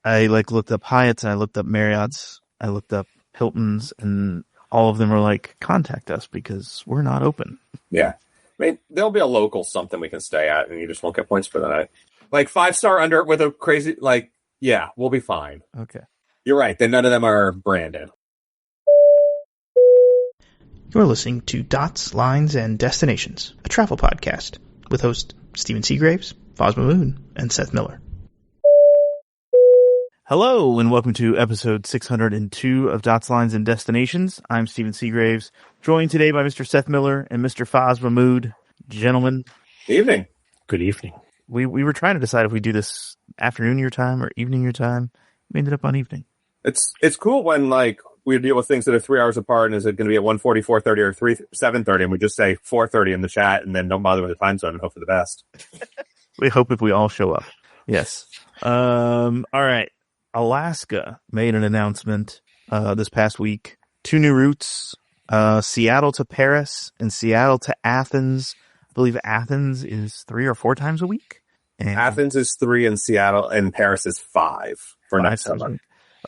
I looked up Hyatt's, and I looked up Marriott's, I looked up Hilton's, and all of them are like, contact us because we're not open. Yeah. I mean, there'll be a local something we can stay at, and you just won't get points for the night. Like 5-star under with a crazy, yeah, we'll be fine. Okay. You're right. Then none of them are branded. You're listening to Dots, Lines, and Destinations, a travel podcast with hosts Stephen Seagraves, Fosma Moon, and Seth Miller. Hello, and welcome to episode 602 of Dots, Lines, and Destinations. I'm Stephen Seagraves, joined today by Mr. Seth Miller and Mr. Fosma Moon. Gentlemen. Evening. Good evening. We were trying to decide if we do this afternoon your time or evening your time. We ended up on evening. It's cool when we deal with things that are 3 hours apart, and is it going to be at 1:40, 4:30, or 7:30, and we just say 4:30 in the chat, and then don't bother with the time zone and hope for the best. We hope if we all show up. Yes. All right. Alaska made an announcement this past week. 2 new routes, Seattle to Paris and Seattle to Athens. I believe Athens is 3 or 4 times a week. And Athens is 3 in Seattle, and Paris is 5 for next summer.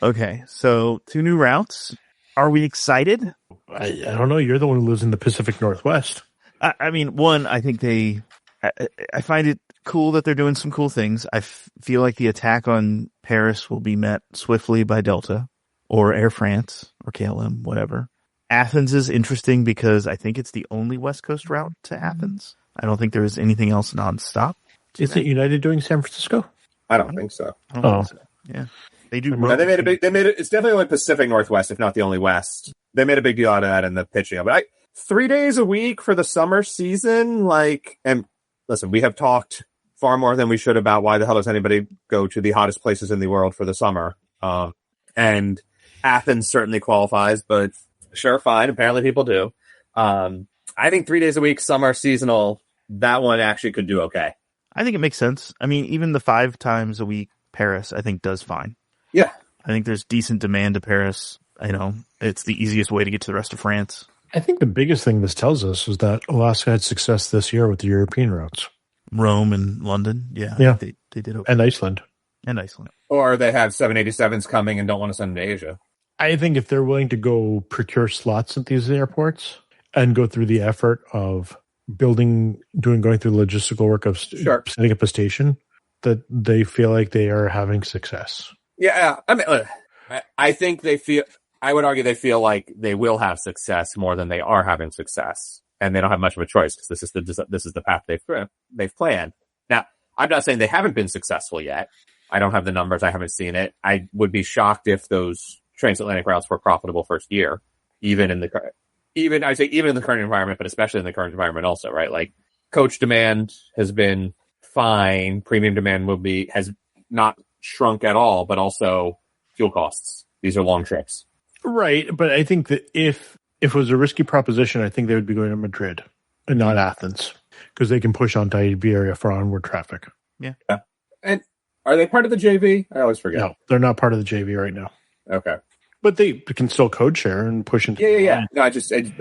Okay, so 2 new routes. Are we excited? I don't know. You're the one who lives in the Pacific Northwest. I mean, one, I think I find it cool that they're doing some cool things. I feel like the attack on Paris will be met swiftly by Delta or Air France or KLM, whatever. Athens is interesting because I think it's the only West Coast route to Athens. I don't think there's anything else nonstop. Isn't United doing San Francisco? I don't think so. I don't think so. Yeah. They do. No, they made it. It's definitely only Pacific Northwest, if not the only West. They made a big deal out of that in the pitching. But 3 days a week for the summer season, and listen, we have talked far more than we should about why the hell does anybody go to the hottest places in the world for the summer. And Athens certainly qualifies, but sure, fine. Apparently people do. I think 3 days a week, summer seasonal, that one actually could do okay. I think it makes sense. I mean, even the 5 times a week Paris, I think, does fine. Yeah. I think there's decent demand to Paris. I know it's the easiest way to get to the rest of France. I think the biggest thing this tells us is that Alaska had success this year with the European routes. Rome and London. Yeah. They did okay. And Iceland. Or they have 787s coming and don't want to send them to Asia. I think if they're willing to go procure slots at these airports and go through the effort of going through the logistical work of setting up a station, that they feel like they are having success. Yeah, I mean, I think I would argue they feel like they will have success more than they are having success, and they don't have much of a choice because this is the path they've planned. Now, I'm not saying they haven't been successful yet. I don't have the numbers. I haven't seen it. I would be shocked if those transatlantic routes were profitable first year, even in the current environment, but especially in the current environment also, right? Like, coach demand has been fine. Premium demand has not shrunk at all, but also fuel costs. These are long trips. Right. But I think that if it was a risky proposition, I think they would be going to Madrid and not Athens because they can push on to Iberia for onward traffic. Yeah. And are they part of the JV? I always forget. No, they're not part of the JV right now. Okay. But they can still code share and push into Yeah. No,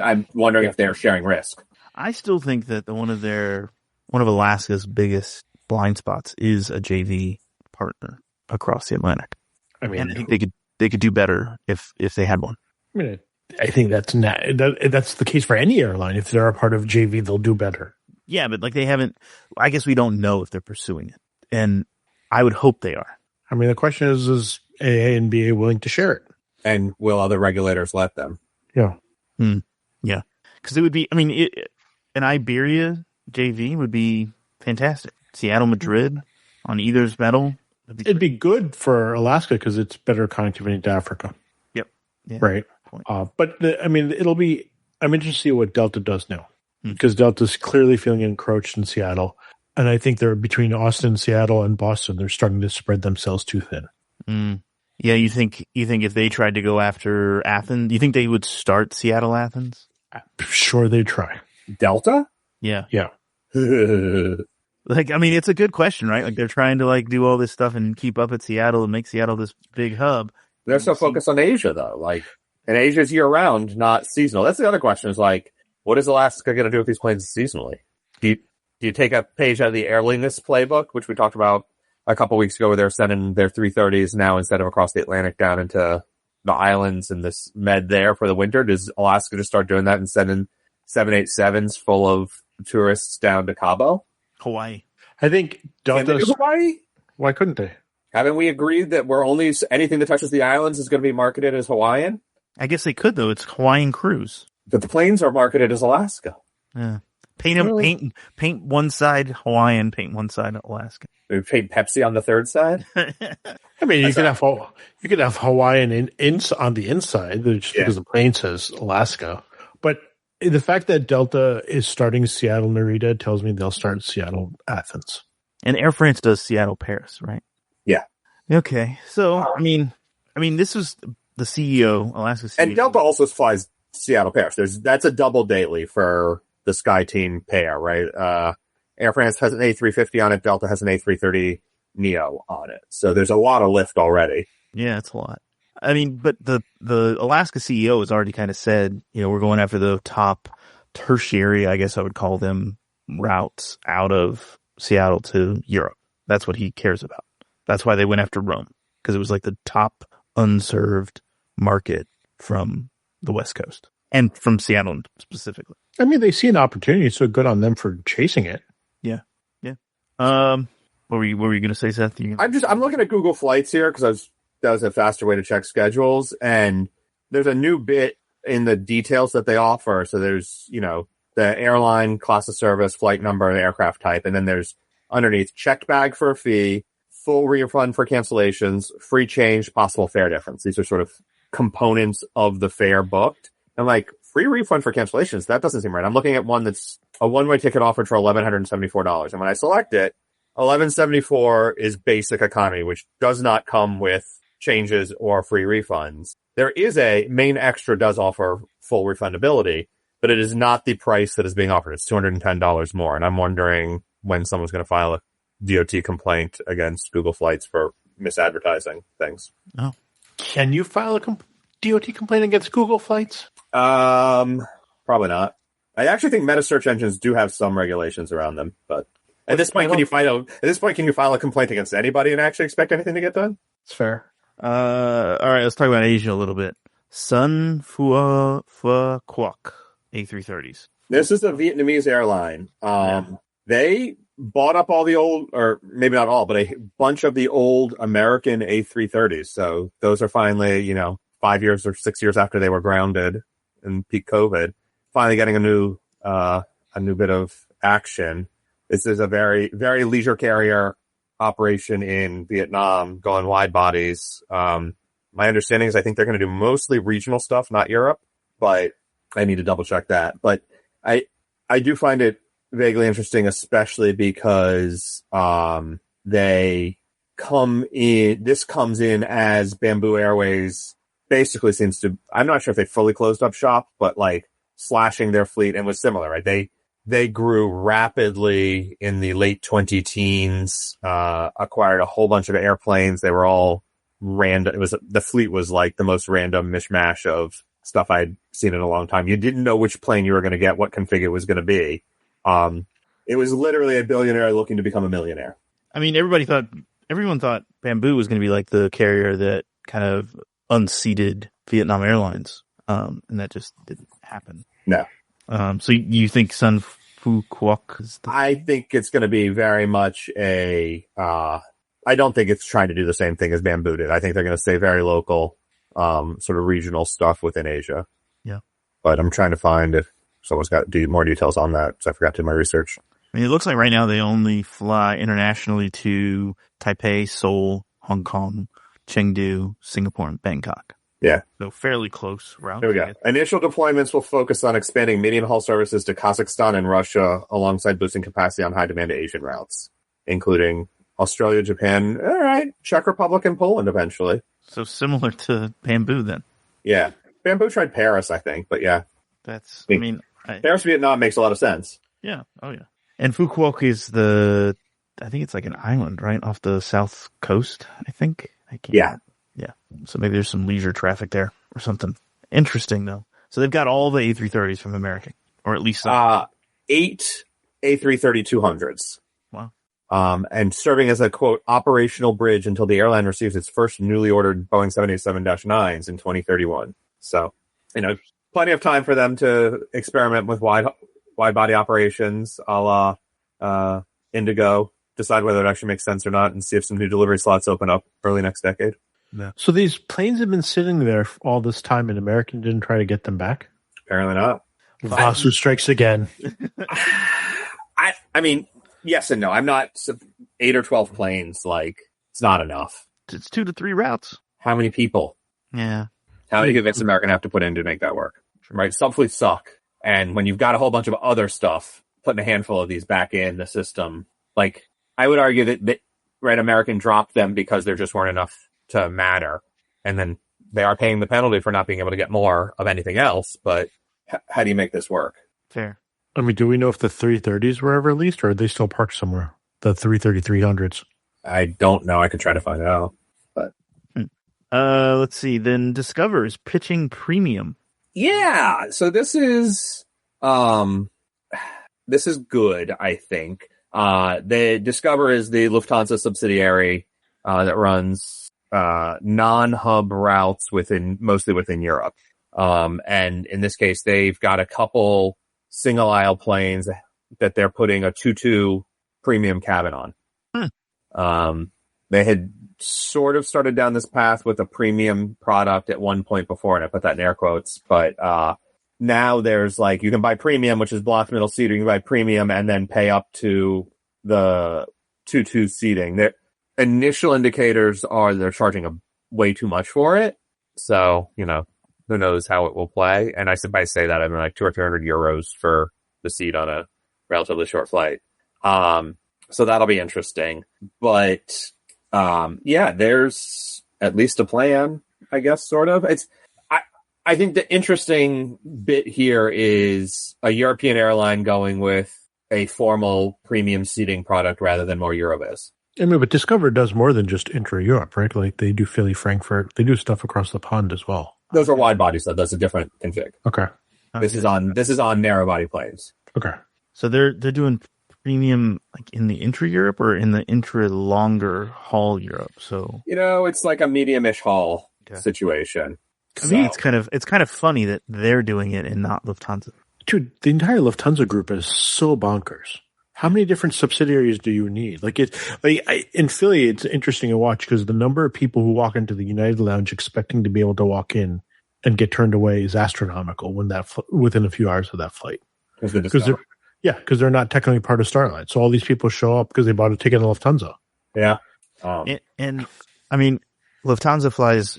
I'm wondering if they're sharing risk. I still think that one of Alaska's biggest blind spots is a JV partner across the Atlantic. I mean, and I think they could do better if they had one. I mean, I think that's the case for any airline. If they're a part of JV, they'll do better. Yeah, but they haven't. I guess we don't know if they're pursuing it, and I would hope they are. I mean, the question is AA and BA willing to share it? And will other regulators let them? Yeah. Yeah. Because it would be, I mean, an Iberia JV would be fantastic. Seattle, Madrid on either's metal. It'd be good for Alaska because it's better connectivity to Africa. Yep. Yeah. Right. But I'm interested to see what Delta does now because Delta's clearly feeling encroached in Seattle. And I think they're between Austin, Seattle, and Boston. They're starting to spread themselves too thin. Yeah, you think if they tried to go after Athens, you think they would start Seattle, Athens? I'm sure they'd try. Delta? Yeah. Yeah. I mean, it's a good question, right? Like, they're trying to do all this stuff and keep up at Seattle and make Seattle this big hub. They're so focused on Asia, though. And Asia's year round, not seasonal. That's the other question. Is what is Alaska going to do with these planes seasonally? Do you take a page out of the airliness playbook, which we talked about a couple weeks ago where they're sending their 330s now instead of across the Atlantic down into the islands and this med there for the winter. Does Alaska just start doing that and sending 787s full of tourists down to Cabo? Hawaii. I think Can they do Hawaii? Why couldn't they? Haven't we agreed that we're only anything that touches the islands is going to be marketed as Hawaiian? I guess they could though. It's Hawaiian cruise. But the planes are marketed as Alaska. Yeah. Paint one side Hawaiian, paint one side Alaska. We paint Pepsi on the third side. I mean, you could have Hawaiian on the inside just because the plane says Alaska. But the fact that Delta is starting Seattle Narita tells me they'll start Seattle Athens. And Air France does Seattle Paris, right? Yeah. Okay. So I mean, this was the CEO, Alaska CEO, and Delta also flies Seattle Paris. That's a double daily for the SkyTeam pair, right? Air France has an A350 on it. Delta has an A330 Neo on it. So there's a lot of lift already. Yeah, it's a lot. I mean, but the Alaska CEO has already kind of said, we're going after the top tertiary, I guess I would call them, routes out of Seattle to Europe. That's what he cares about. That's why they went after Rome, because it was like the top unserved market from the West Coast and from Seattle specifically. I mean, they see an opportunity, so good on them for chasing it. Yeah. Yeah. What were you going to say, Seth? I'm looking at Google Flights here because that was a faster way to check schedules, and there's a new bit in the details that they offer. So there's, the airline, class of service, flight number, and aircraft type, and then there's underneath checked bag for a fee, full refund for cancellations, free change, possible fare difference. These are sort of components of the fare booked. I'm like, free refund for cancellations? That doesn't seem right. I'm looking at one that's a one-way ticket offered for $1,174. And when I select it, $1,174 is basic economy, which does not come with changes or free refunds. There is main extra does offer full refundability, but it is not the price that is being offered. It's $210 more. And I'm wondering when someone's going to file a DOT complaint against Google Flights for misadvertising things. Oh, can you file a DOT complaint against Google Flights? Probably not. I actually think meta search engines do have some regulations around them, but at this point, can you file a complaint against anybody and actually expect anything to get done? It's fair. All right, let's talk about Asia a little bit. Sun Phua Quoc A330s. This is a Vietnamese airline. They bought up all the old, or maybe not all, but a bunch of the old American A330s. So those are finally, 5 years or 6 years after they were grounded in peak COVID, finally getting a new bit of action. This is a very, very leisure carrier operation in Vietnam, going wide bodies. My understanding is I think they're going to do mostly regional stuff, not Europe, but I need to double check that. But I do find it vaguely interesting, especially because this comes in as Bamboo Airways basically seems to, I'm not sure if they fully closed up shop, but like slashing their fleet, and was similar, right? They grew rapidly in the late 2010s, acquired a whole bunch of airplanes. They were all random. The fleet was like the most random mishmash of stuff I'd seen in a long time. You didn't know which plane you were going to get, what config it was going to be. It was literally a billionaire looking to become a millionaire. I mean, everyone thought Bamboo was going to be like the carrier that kind of unseated Vietnam Airlines. And that just didn't happen. No. So you think Sun Phu Quoc is I think it's going to be very much I don't think it's trying to do the same thing as Bamboo did. I think they're going to stay very local, sort of regional stuff within Asia. Yeah. But I'm trying to find if someone's got more details on that, because I forgot to do my research. I mean, it looks like right now they only fly internationally to Taipei, Seoul, Hong Kong, Chengdu, Singapore, and Bangkok. Yeah. So fairly close route. Here we go. Initial deployments will focus on expanding medium-haul services to Kazakhstan and Russia, alongside boosting capacity on high-demand Asian routes, including Australia, Japan, all right, Czech Republic, and Poland eventually. So similar to Bamboo then. Yeah. Bamboo tried Paris, I think, but yeah. Paris, Vietnam makes a lot of sense. Yeah. Oh, yeah. And Phu Quoc is I think it's like an island, right? Off the south coast, I think. Yeah. Yeah. So maybe there's some leisure traffic there or something. Interesting, though. So they've got all the A330s from American, or at least 8 A330-200s. Wow. and serving as a, quote, operational bridge until the airline receives its first newly ordered Boeing 787-9s in 2031. So, plenty of time for them to experiment with wide body operations, a la Indigo, decide whether it actually makes sense or not, and see if some new delivery slots open up early next decade. Yeah. So these planes have been sitting there all this time, and American didn't try to get them back? Apparently not. Vasu strikes again. I mean, yes and no. I'm not 8 or 12 planes. Like, it's not enough. It's 2 to 3 routes. How many people? Yeah. How many convinced American have to put in to make that work? Right? Subfleets suck. And when you've got a whole bunch of other stuff, putting a handful of these back in the system, like, I would argue that right, American dropped them because there just weren't enough to matter. And then they are paying the penalty for not being able to get more of anything else. But how do you make this work? Fair. I mean, do we know if the 330s were ever released, or are they still parked somewhere? The 330-300s? I don't know. I could try to find out. But let's see. Then Discover is pitching premium. Yeah. So this is good, I think. The Discover is the Lufthansa subsidiary that runs non-hub routes mostly within Europe. And in this case, they've got a couple single aisle planes that they're putting a 2-2 premium cabin on. They had sort of started down this path with a premium product at one point before, and I put that in air quotes, but now there's like, you can buy premium, which is blocked middle seat, or you can buy premium and then pay up to the 2-2 seating. Their initial indicators are they're charging way too much for it. So, who knows how it will play. And I say that, I mean, like 200 or 300 euros for the seat on a relatively short flight. So that'll be interesting. But, there's at least a plan, I guess, sort of. I think the interesting bit here is a European airline going with a formal premium seating product rather than more Eurobiz. I mean, but Discover does more than just intra-Europe, right? Like, they do Philly, Frankfurt. They do stuff across the pond as well. Those are wide bodies, though. That's a different config. Okay. This is on narrow body planes. Okay. So they're doing premium like in the intra-Europe or in the intra-longer haul Europe. So it's like a medium-ish haul situation. To me, it's kind of funny that they're doing it and not Lufthansa. Dude, the entire Lufthansa group is so bonkers. How many different subsidiaries do you need? In Philly, it's interesting to watch because the number of people who walk into the United Lounge expecting to be able to walk in and get turned away is astronomical within a few hours of that flight. Because they're not technically part of Starlight. So all these people show up because they bought a ticket on Lufthansa. Yeah. And I mean, Lufthansa flies,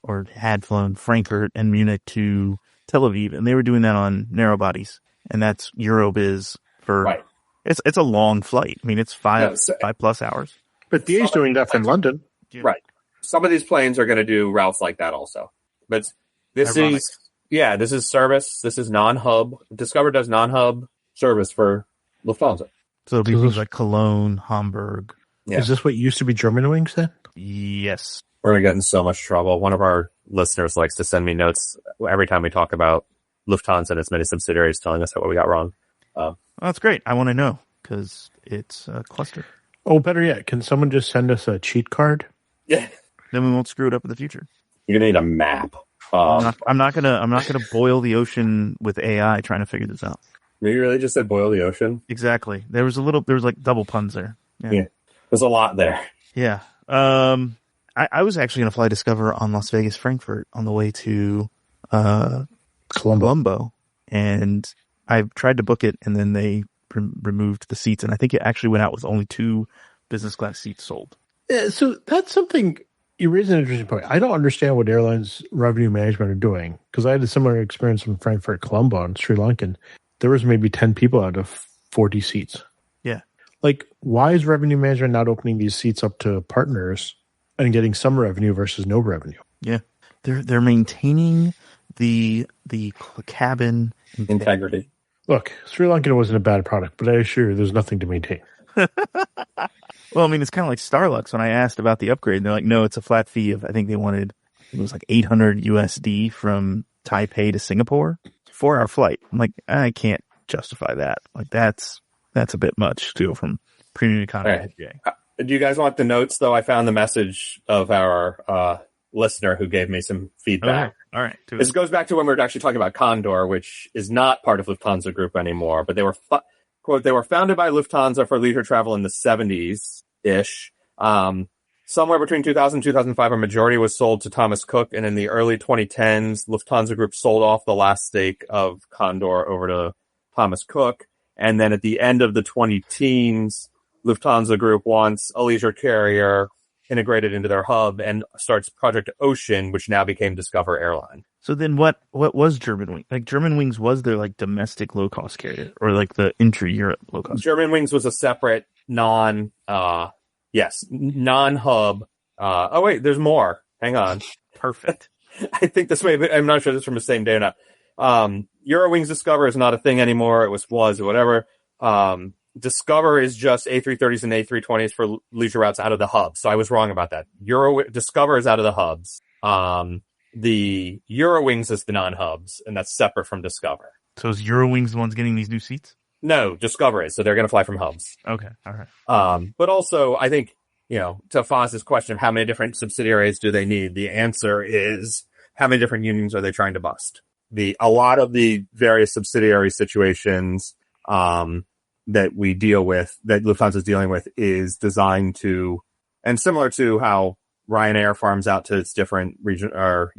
or had flown Frankfurt and Munich to Tel Aviv, and they were doing that on narrow bodies, and that's Eurobiz for. Right. It's a long flight. I mean, it's 5+ hours. But BA's doing that in London. Yeah. Right. Some of these planes are going to do routes like that also. But this is service. This is non-hub. Discover does non-hub service for Lufthansa. So it'll be things like Cologne, Hamburg. Yeah. Is this what used to be Germanwings then? Yes. We're going to get in so much trouble. One of our listeners likes to send me notes every time we talk about Lufthansa and its many subsidiaries telling us what we got wrong. Well, that's great. I want to know because it's a cluster. Oh, better yet, can someone just send us a cheat card? Yeah. Then we won't screw it up in the future. You're gonna need a map. I'm not gonna boil the ocean with AI trying to figure this out. You really just said boil the ocean? Exactly. There was like double puns there. Yeah. There's a lot there. Yeah. I was actually gonna fly Discover on Las Vegas Frankfurt on the way to Colombo, and I tried to book it, and then they removed the seats, and I think it actually went out with only 2 business class seats sold. Yeah, so that's something, you raise an interesting point. I don't understand what airlines revenue management are doing, because I had a similar experience from Frankfurt, Colombo, and Sri Lankan. There was maybe 10 people out of 40 seats. Yeah. Like, why is revenue management not opening these seats up to partners and getting some revenue versus no revenue? Yeah. They're maintaining the cabin integrity. Look, Sri Lankan wasn't a bad product, but I assure you there's nothing to maintain. Well, I mean, it's kind of like Starlux. When I asked about the upgrade, they're like, no, it's a flat fee of, I think it was like 800 USD from Taipei to Singapore. 4-hour flight. I'm like, I can't justify that. Like, that's a bit much to go from premium economy. Right. Do you guys want the notes, though? I found the message of our listener who gave me some feedback. All right. This goes back to when we were actually talking about Condor, which is not part of Lufthansa Group anymore, but they were, quote, they were founded by Lufthansa for leisure travel in the 70s-ish. Somewhere between 2000 and 2005, a majority was sold to Thomas Cook, and in the early 2010s, Lufthansa Group sold off the last stake of Condor over to Thomas Cook. And then at the end of the 2010s, Lufthansa Group wants a leisure carrier integrated into their hub and starts Project Ocean, which now became Discover Airline. So then what was Germanwings? Like Germanwings was their like domestic low-cost carrier or like the intra-Europe low-cost? Germanwings was a separate non-hub. Oh wait, there's more. Hang on. Perfect. I think this may be, I'm not sure this is from the same day or not. Eurowings Discover is not a thing anymore. It was or whatever. Discover is just A330s and A320s for leisure routes out of the hubs. So I was wrong about that. Discover is out of the hubs. The Eurowings is the non-hubs, and that's separate from Discover. So is Eurowings the ones getting these new seats? No, Discover is. So they're going to fly from hubs. Okay. All right. But also, I think, to Foz's question of how many different subsidiaries do they need, the answer is how many different unions are they trying to bust? A lot of the various subsidiary situations, that we deal with, that Lufthansa is dealing with, is designed to, and similar to how Ryanair farms out to its different region or,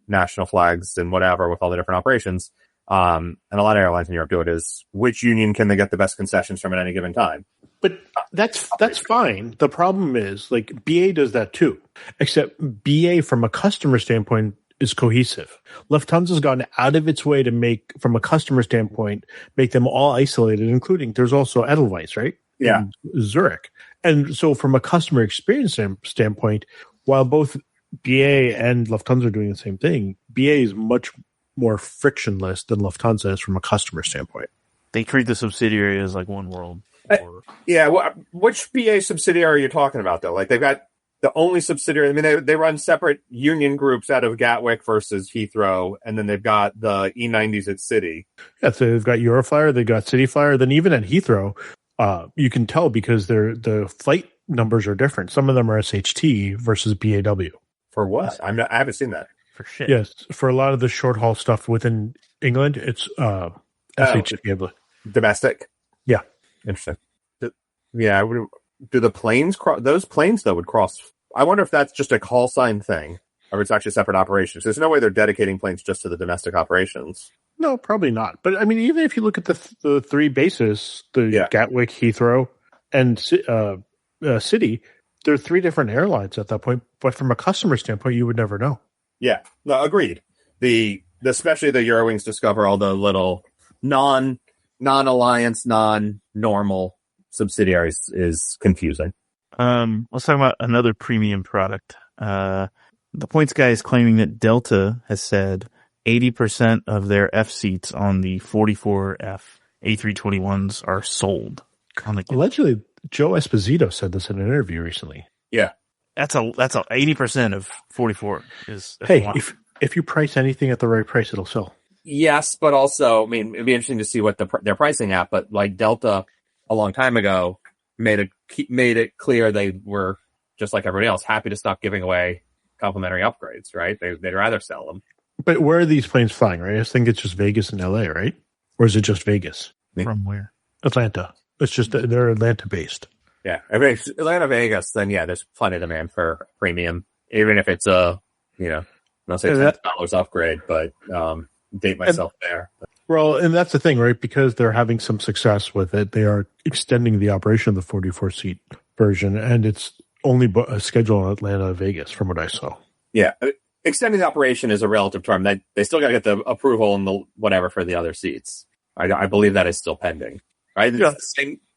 national flags and whatever with all the different operations. And a lot of airlines in Europe do it, is which union can they get the best concessions from at any given time? But that's fine. The problem is, like, BA does that too, except BA from a customer standpoint is cohesive. Lufthansa's gone out of its way to make, from a customer standpoint, make them all isolated, including there's also Edelweiss, right? Yeah. In Zurich. And so from a customer experience standpoint, while both BA and Lufthansa are doing the same thing, BA is much more frictionless than Lufthansa is from a customer standpoint. They treat the subsidiary as like one world. Which BA subsidiary are you talking about, though? Like, they've got the only subsidiary, I mean, they run separate union groups out of Gatwick versus Heathrow, and then they've got the E90s at City. Yeah, so they've got Euroflyer, they've got Cityflyer, then even at Heathrow, you can tell because the flight numbers are different. Some of them are SHT versus BAW. For what? I haven't seen that. For shit. Yes, for a lot of the short haul stuff within England, it's SHT. Domestic? Yeah. Interesting. Do the planes cross? Those planes, though, would cross. I wonder if that's just a call sign thing, or if it's actually separate operations. There's no way they're dedicating planes just to the domestic operations. No, probably not. But I mean, even if you look at the three bases, Gatwick, Heathrow, and City, there are three different airlines at that point. But from a customer standpoint, you would never know. Yeah, no, agreed. Especially the Eurowings Discover, all the little non-alliance, non-normal subsidiaries is confusing. Let's talk about another premium product. The Points guy is claiming that Delta has said 80% of their F seats on the 44F A321s are sold. Allegedly, Joe Esposito said this in an interview recently. Yeah. That's a 80% of 44 is. Hey, if you price anything at the right price, it'll sell. Yes, but also, I mean, it'd be interesting to see what they're pricing at. But like Delta, a long time ago, made it clear they were, just like everybody else, happy to stop giving away complimentary upgrades. Right? They'd rather sell them. But where are these planes flying? Right? I think it's just Vegas and LA, right? Or is it just Vegas? From where? Atlanta. It's just they're Atlanta based. Yeah, if it's Atlanta, Vegas, then yeah, there's plenty of demand for premium, even if it's a, I'll say $10 upgrade, but date myself there. Well, and that's the thing, right? Because they're having some success with it, they are extending the operation of the 44-seat version, and it's only scheduled in Atlanta, Vegas, from what I saw. Yeah, extending the operation is a relative term. They still got to get the approval and the whatever for the other seats. I believe that is still pending. Right? Yeah.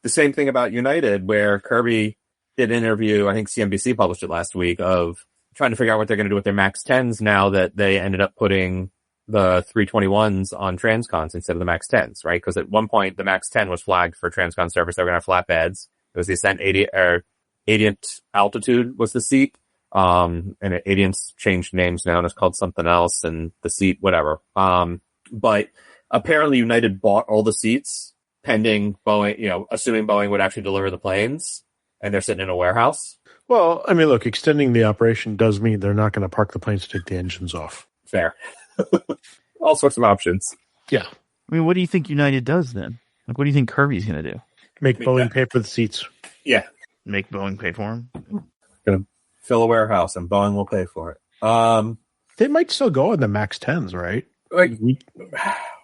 The same thing about United, where Kirby did an interview, I think CNBC published it last week, of trying to figure out what they're going to do with their MAX 10s now that they ended up putting the 321s on transcons instead of the MAX 10s, right? Because at one point, the MAX 10 was flagged for transcon service. They were going to have flatbeds. It was the Ascent 80 altitude was the seat. And Adient's changed names now and it's called something else, and the seat, whatever. But apparently United bought all the seats pending Boeing, assuming Boeing would actually deliver the planes and they're sitting in a warehouse. Well, I mean, look, extending the operation does mean they're not going to park the planes to take the engines off. Fair. All sorts of options. Yeah. I mean, what do you think United does then? Like, what do you think Kirby's going to do? Make Boeing pay for the seats. Yeah. Make Boeing pay for them? Going to fill a warehouse and Boeing will pay for it. They might still go on the MAX 10s, right? Like,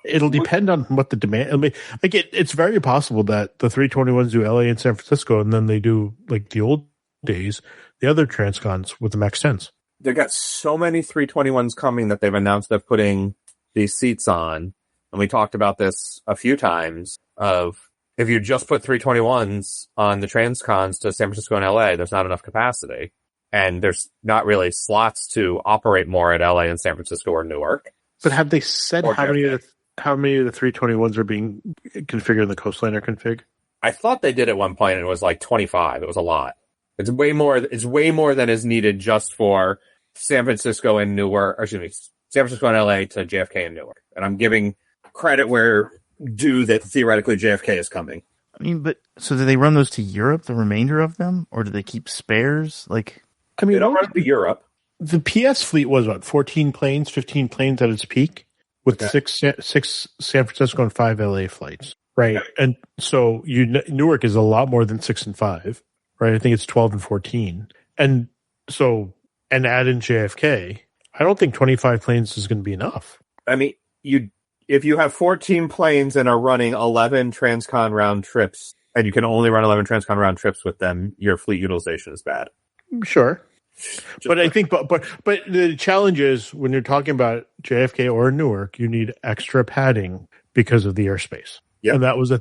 it'll depend on what the demand. I mean, like it's very possible that the 321s do LA and San Francisco, and then they do like the old days, the other transcons with the MAX 10s. They've got so many 321s coming that they've announced they're putting these seats on. And we talked about this a few times of if you just put 321s on the transcons to San Francisco and LA, there's not enough capacity. And there's not really slots to operate more at LA and San Francisco or Newark. But have they said how many of the 321s are being configured in the Coastliner config? I thought they did at one point and it was like 25. It was a lot. It's way more than is needed just for San Francisco and Newark, or excuse me, San Francisco and LA to JFK and Newark. And I'm giving credit where due that theoretically JFK is coming. I mean, but so do they run those to Europe, the remainder of them, or do they keep spares? Like, I mean, they don't run them to Europe. The PS fleet was what, 14 planes, 15 planes at its peak, with six San Francisco and 5 LA flights, right? Yeah. And so Newark is a lot more than 6 and 5, right? I think it's 12 and 14, and so add in JFK. I don't think 25 planes is going to be enough. I mean, if you have 14 planes and are running 11 transcon round trips, and you can only run 11 transcon round trips with them, your fleet utilization is bad. Sure. But I think, but the challenge is when you're talking about JFK or Newark, you need extra padding because of the airspace. Yep. And that was the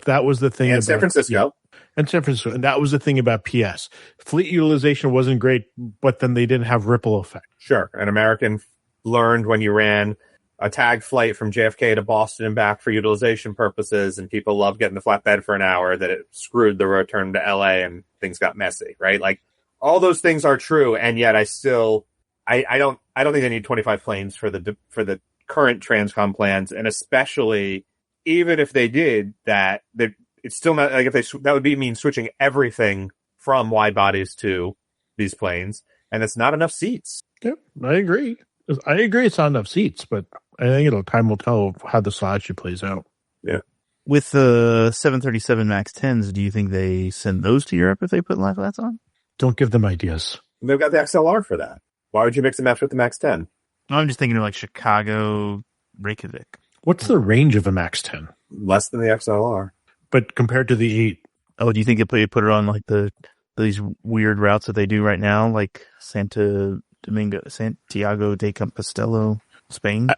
thing. And about San Francisco. And San Francisco. And that was the thing about PS. Fleet utilization wasn't great, but then they didn't have ripple effect. Sure. An American learned when you ran a tagged flight from JFK to Boston and back for utilization purposes, and people loved getting the flatbed for an hour, that it screwed the return to LA and things got messy, right? Like, all those things are true, and yet I don't think they need 25 planes for the current Transcom plans, and especially even if they did that, it's still not like that would mean switching everything from wide bodies to these planes, and it's not enough seats. Yep, I agree. It's not enough seats, but I think time will tell how the slot actually plays out. Yeah. With the 737 MAX 10s, do you think they send those to Europe if they put lie flats on? Don't give them ideas. They've got the XLR for that. Why would you mix and match with the MAX 10? I'm just thinking of like Chicago, Reykjavik. What's the range of a MAX 10? Less than the XLR. But compared to the 8? Oh, do you think they put it on like these weird routes that they do right now, like Santiago de Compostela, Spain?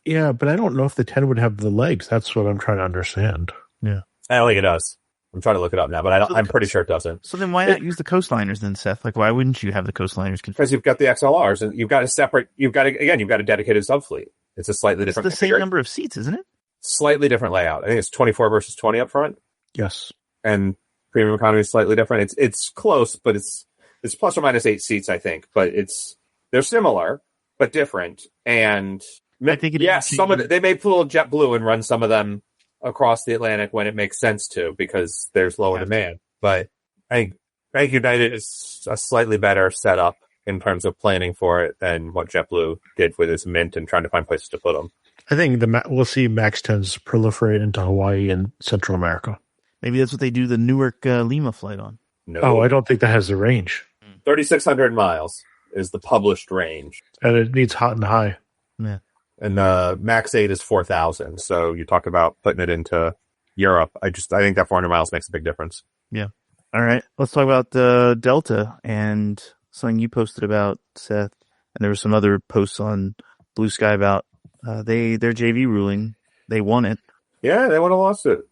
Yeah, but I don't know if the 10 would have the legs. That's what I'm trying to understand. Yeah. I don't think it does. I'm trying to look it up now, but I'm pretty sure it doesn't. So then why not use the coastliners then, Seth? Like, why wouldn't you have the coastliners? Because you've got the XLRs, and you've got a dedicated subfleet. It's a slightly different. It's the same number of seats, isn't it? Slightly different layout. I think it's 24 versus 20 up front. Yes. And premium economy is slightly different. It's close, but it's plus or minus 8 seats, I think. But they're similar, but different. And I think they may pull JetBlue and run some of them across the Atlantic when it makes sense to, because there's lower demand. But I think United is a slightly better setup in terms of planning for it than what JetBlue did with its Mint and trying to find places to put them. I think we'll see MAX 10s proliferate into Hawaii and Central America. Maybe that's what they do the Newark Lima flight on. No. Oh, I don't think that has the range. 3,600 miles is the published range. And it needs hot and high. Yeah. And MAX 8 is 4,000. So you talk about putting it into Europe. I think that 400 miles makes a big difference. Yeah. All right. Let's talk about Delta and something you posted about, Seth. And there were some other posts on Blue Sky about their JV ruling. They won it. Yeah, they won a lawsuit.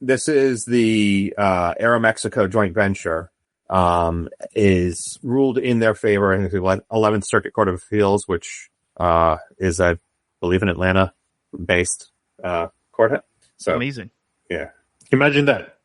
This is the Aeromexico joint venture. Is ruled in their favor in the 11th Circuit Court of Appeals, which is, I believe, an Atlanta-based court. So amazing. Yeah. Imagine that.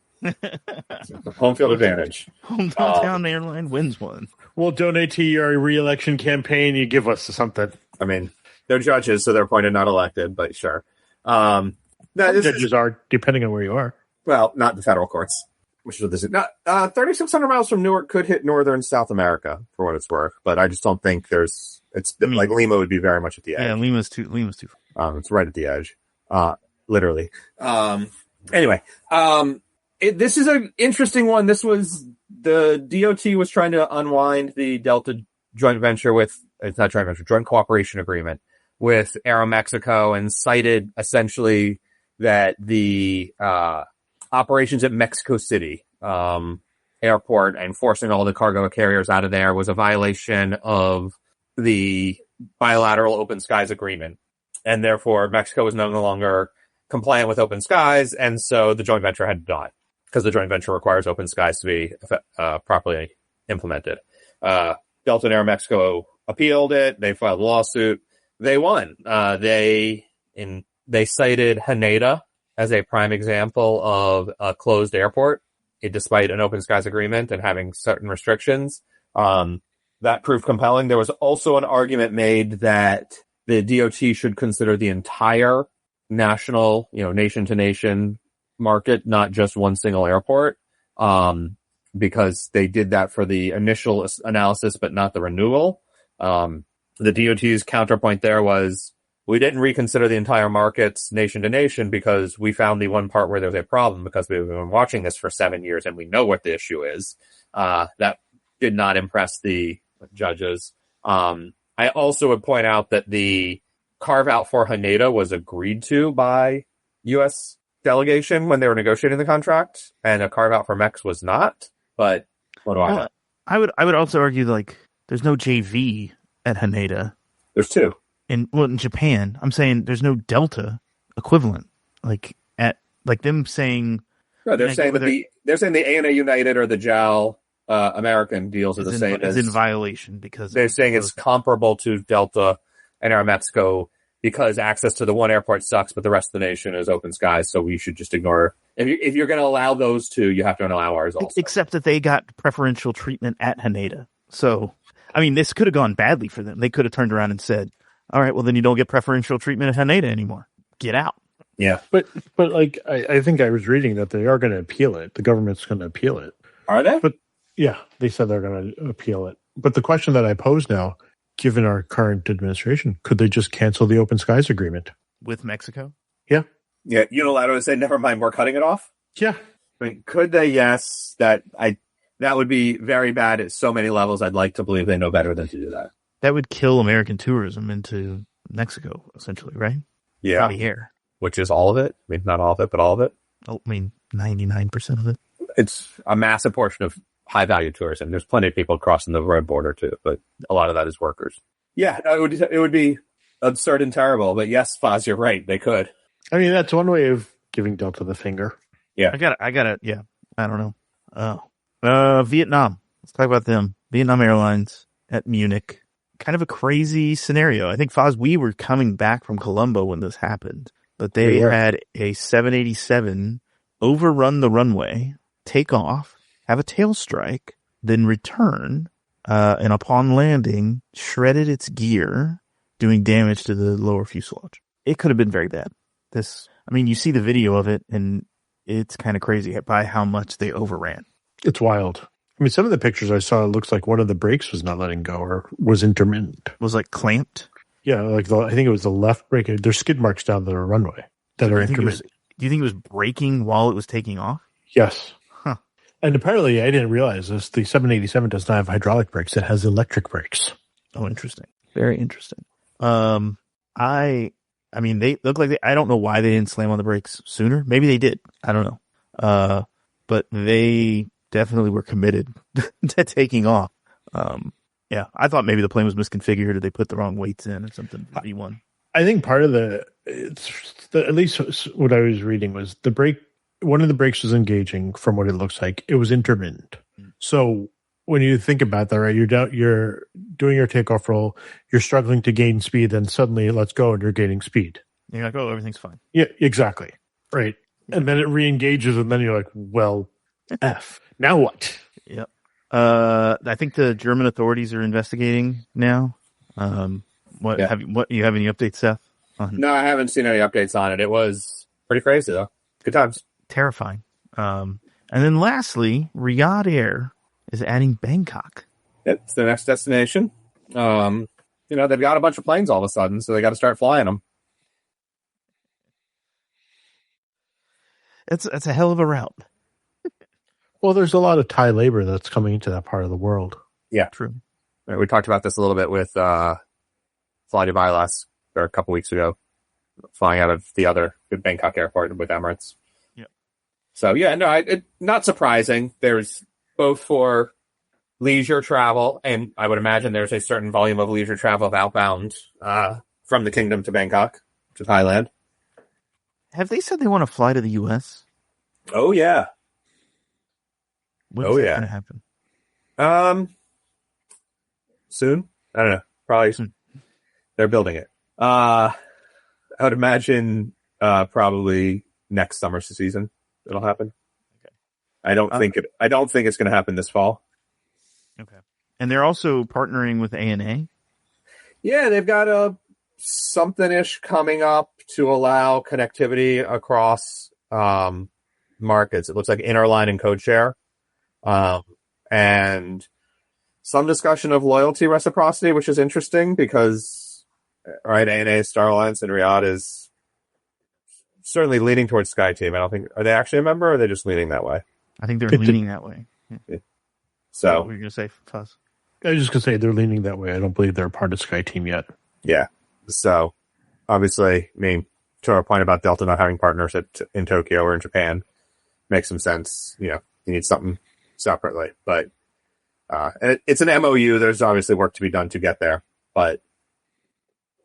Home field advantage. Hometown airline wins one. We'll donate to your re-election campaign. You give us something. I mean, they're judges, so they're appointed, not elected, but sure. Judges are, depending on where you are. Well, not the federal courts. Which is this. 3,600 miles from Newark could hit northern South America, for what it's worth. But I just don't think like Lima would be very much at the edge. Yeah, Lima's too far. It's right at the edge. Literally. Anyway, this is an interesting one. This was the DOT was trying to unwind the Delta joint cooperation agreement with Aeromexico and cited essentially that the operations at Mexico City airport and forcing all the cargo carriers out of there was a violation of the bilateral open skies agreement. And therefore, Mexico was no longer compliant with open skies, and so the joint venture had to die because the joint venture requires open skies to be properly implemented. Delta and Aeromexico appealed it. They filed a lawsuit. They won. They cited Haneda as a prime example of a closed airport, despite an open skies agreement and having certain restrictions. That proved compelling. There was also an argument made that the DOT should consider the entire national, nation to nation market, not just one single airport, because they did that for the initial analysis, but not the renewal. The DOT's counterpoint there was, we didn't reconsider the entire markets nation to nation because we found the one part where there was a problem because we've been watching this for 7 years and we know what the issue is. That did not impress the judges. I also would point out that the carve out for Haneda was agreed to by U.S. delegation when they were negotiating the contract, and a carve out for Mex was not. But what do I know? I would also argue there's no JV at Haneda. There's two. In Japan, I'm saying there's no Delta equivalent. Them saying. No, they're saying the ANA United or the JAL American deals are the same as in violation because they're saying it's comparable to Delta and Aeromexico because access to the one airport sucks, but the rest of the nation is open skies. So we should just ignore. If you're going to allow those two, you have to allow ours also. Except that they got preferential treatment at Haneda. So, this could have gone badly for them. They could have turned around and said, all right, well, then you don't get preferential treatment at Haneda anymore. Get out. Yeah. But I think I was reading that they are going to appeal it. The government's going to appeal it. Are they? But yeah, they said they're going to appeal it. But the question that I pose now, given our current administration, could they just cancel the open skies agreement? With Mexico? Yeah. Yeah, unilaterally say, never mind, we're cutting it off? Yeah. Could they? Yes. That would be very bad at so many levels. I'd like to believe they know better than to do that. That would kill American tourism into Mexico, essentially, right? Yeah. By air. Which is all of it. Not all of it, but all of it. 99% of it. It's a massive portion of high-value tourism. There's plenty of people crossing the road border, too, but a lot of that is workers. Yeah, it would be absurd and terrible, but yes, Foz, you're right. They could. That's one way of giving Delta the finger. Yeah. I got it. Yeah. I don't know. Vietnam. Let's talk about them. Vietnam Airlines at Munich. Kind of a crazy scenario. I think, Foz, we were coming back from Colombo when this happened, but they had a 787 overrun the runway, take off, have a tail strike, then return, and upon landing, shredded its gear, doing damage to the lower fuselage. It could have been very bad. You see the video of it, and it's kind of crazy by how much they overran. It's wild. Some of the pictures I saw, it looks like one of the brakes was not letting go or was intermittent. Was clamped? Yeah, I think it was the left brake. There's skid marks down the runway that are intermittent. Do you think it was braking while it was taking off? Yes. Huh. And apparently, I didn't realize this, the 787 does not have hydraulic brakes. It has electric brakes. Oh, interesting. Very interesting. They look like I don't know why they didn't slam on the brakes sooner. Maybe they did. I don't know. But they definitely were committed to taking off. Yeah, I thought maybe the plane was misconfigured or they put the wrong weights in or something for V1. I think part of at least what I was reading was the brake. One of the brakes was engaging from what it looks like. It was intermittent. So when you think about that, right, you're doing your takeoff roll, you're struggling to gain speed, then suddenly let's go and you're gaining speed. You're like, oh, everything's fine. Yeah, exactly. Right. And then it re-engages and then you're like, well, F. Now what? Yep. I think the German authorities are investigating now. You have any updates, Seth? No, I haven't seen any updates on it. It was pretty crazy though. Good times. Terrifying. And then lastly, Riyadh Air is adding Bangkok. It's the next destination. They've got a bunch of planes all of a sudden, so they got to start flying them. It's a hell of a route. Well, there's a lot of Thai labor that's coming into that part of the world. Yeah, true. We talked about this a little bit with Fly Dubai a couple weeks ago, flying out of the other Bangkok airport with Emirates. Yeah. So not surprising. There's both for leisure travel, and I would imagine there's a certain volume of leisure travel of outbound from the kingdom to Bangkok to Thailand. Have they said they want to fly to the U.S.? Oh yeah. When's that going to happen? Soon. I don't know. Probably soon. They're building it. I would imagine probably next summer season it'll happen. Okay. I don't think it's going to happen this fall. Okay. And they're also partnering with ANA. Yeah, they've got something-ish coming up to allow connectivity across markets. It looks like Interline and Codeshare. And some discussion of loyalty reciprocity, which is interesting because, right, ANA, Star Alliance, and Riyadh is certainly leaning towards SkyTeam. I don't think, are they actually a member, or are they just leaning that way? I think they're leaning that way. Yeah. So, what were you going to say, Fuzz? I was just going to say they're leaning that way. I don't believe they're a part of SkyTeam yet. Yeah. So, obviously, to our point about Delta not having partners in Tokyo or in Japan, makes some sense. You need something separately. But it's an MOU. There's obviously work to be done to get there. But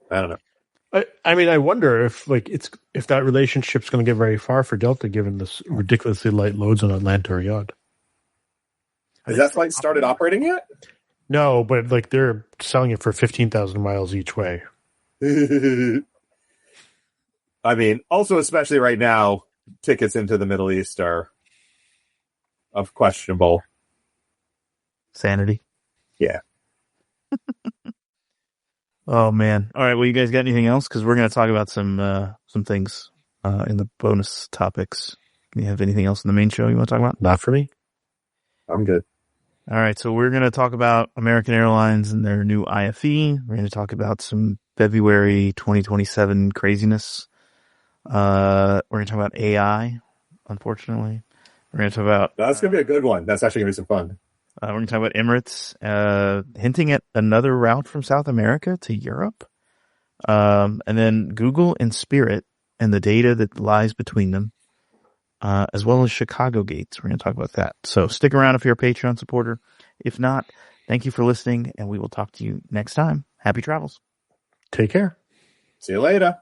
I don't know. I wonder if that relationship's going to get very far for Delta, given this ridiculously light loads on Atlanta or Riyadh. Has that flight started operating yet? No, but they're selling it for 15,000 miles each way. Also, especially right now, tickets into the Middle East are of questionable sanity. Yeah. Oh man! All right. Well, you guys got anything else? Because we're going to talk about some things in the bonus topics. You have anything else in the main show you want to talk about? Not for me. I'm good. All right. So we're going to talk about American Airlines and their new IFE. We're going to talk about some February 2027 craziness. We're going to talk about AI, unfortunately. We're going to talk about... That's going to be a good one. That's actually going to be some fun. We're going to talk about Emirates, hinting at another route from South America to Europe. And then Google and Spirit and the data that lies between them, as well as Chicago Gates. We're going to talk about that. So stick around if you're a Patreon supporter. If not, thank you for listening, and we will talk to you next time. Happy travels. Take care. See you later.